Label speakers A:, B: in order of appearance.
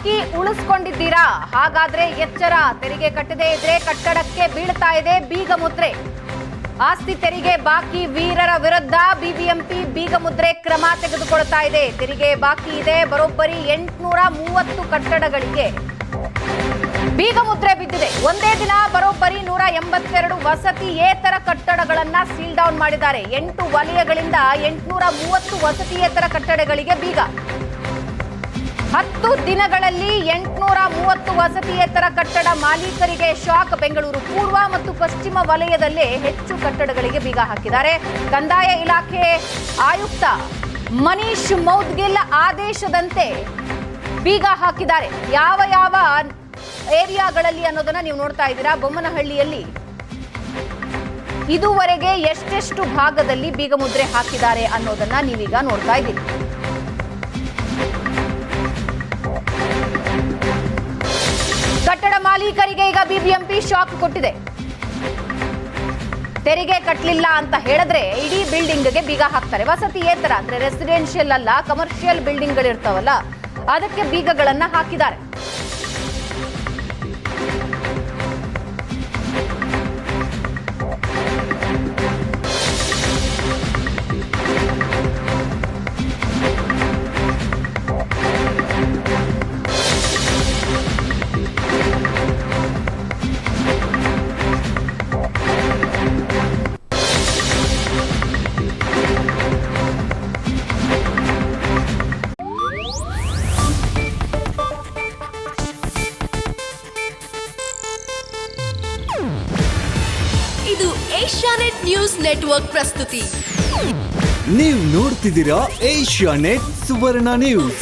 A: ಬಾಕಿ ಉಳಿಸ್ಕೊಂಡಿದ್ದೀರಾ? ಹಾಗಾದ್ರೆ ಎಚ್ಚರ. ತೆರಿಗೆ ಕಟ್ಟದೇ ಇದ್ರೆ ಕಟ್ಟಡಕ್ಕೆ ಬೀಳ್ತಾ ಇದೆ ಬೀಗ ಮುದ್ರೆ. ಆಸ್ತಿ ತೆರಿಗೆ ಬಾಕಿ ವೀರರ ವಿರುದ್ಧ ಬಿಬಿಎಂಪಿ ಬೀಗ ಮುದ್ರೆ ಕ್ರಮ ತೆಗೆದುಕೊಳ್ತಾ ಇದೆ. ತೆರಿಗೆ ಬಾಕಿ ಇದೆ. ಬರೋಬ್ಬರಿ 830 ಕಟ್ಟಡಗಳಿಗೆ ಬೀಗ ಮುದ್ರೆ ಬಿದ್ದಿದೆ. ಒಂದೇ ದಿನ ಬರೋಬ್ಬರಿ 182 ವಸತಿಯೇತರ ಕಟ್ಟಡಗಳನ್ನ ಸೀಲ್ ಡೌನ್ ಮಾಡಿದ್ದಾರೆ. 8 ವಲಯಗಳಿಂದ 830 ವಸತಿಯೇತರ ಕಟ್ಟಡಗಳಿಗೆ ಬೀಗ. 10 ದಿನಗಳಲ್ಲಿ 830 ವಸತಿಯೇತರ ಕಟ್ಟಡ ಮಾಲೀಕರಿಗೆ ಶಾಕ್. ಬೆಂಗಳೂರು ಪೂರ್ವ ಮತ್ತು ಪಶ್ಚಿಮ ವಲಯದಲ್ಲೇ ಹೆಚ್ಚು ಕಟ್ಟಡಗಳಿಗೆ ಬೀಗ ಹಾಕಿದ್ದಾರೆ. ಕಂದಾಯ ಇಲಾಖೆ ಆಯುಕ್ತ ಮನೀಶ್ ಮೌದ್ಗಿಲ್ ಆದೇಶದಂತೆ ಬೀಗ ಹಾಕಿದ್ದಾರೆ. ಯಾವ ಏರಿಯಾಗಳಲ್ಲಿ ಅನ್ನೋದನ್ನ ನೀವು ನೋಡ್ತಾ ಇದ್ದೀರಾ. ಬೊಮ್ಮನಹಳ್ಳಿಯಲ್ಲಿ ಇದುವರೆಗೆ ಎಷ್ಟೆಷ್ಟು ಭಾಗದಲ್ಲಿ ಬೀಗ ಮುದ್ರೆ ಹಾಕಿದ್ದಾರೆ ಅನ್ನೋದನ್ನ ನೀವೀಗ ನೋಡ್ತಾ ಇದ್ದೀರಿ. ಕಟ್ಟಡ ಮಾಲೀಕರಿಗೆ ಈಗ ಬಿಬಿಎಂಪಿ ಶಾಕ್ ಕೊಟ್ಟಿದೆ. ತೆರಿಗೆ ಕಟ್ಟಲಿಲ್ಲ ಅಂತ ಹೇಳಿದ್ರೆ ಇಡೀ ಬಿಲ್ಡಿಂಗ್ಗೆ ಬೀಗ ಹಾಕ್ತಾರೆ. ವಸತಿಯೇತರ ಅಂದ್ರೆ ರೆಸಿಡೆನ್ಷಿಯಲ್ ಅಲ್ಲ, ಕಮರ್ಷಿಯಲ್ ಬಿಲ್ಡಿಂಗ್ಗಳಿರ್ತಾವಲ್ಲ, ಅದಕ್ಕೆ ಬೀಗಗಳನ್ನ ಹಾಕಿದ್ದಾರೆ.
B: ಇದು ಏಷ್ಯಾನೆಟ್ ನ್ಯೂಸ್ ನೆಟ್ವರ್ಕ್ ಪ್ರಸ್ತುತಿ.
C: ನೀವು ನೋಡ್ತಿದ್ದೀರಾ ಏಷ್ಯಾನೆಟ್ ಸುವರ್ಣ ನ್ಯೂಸ್.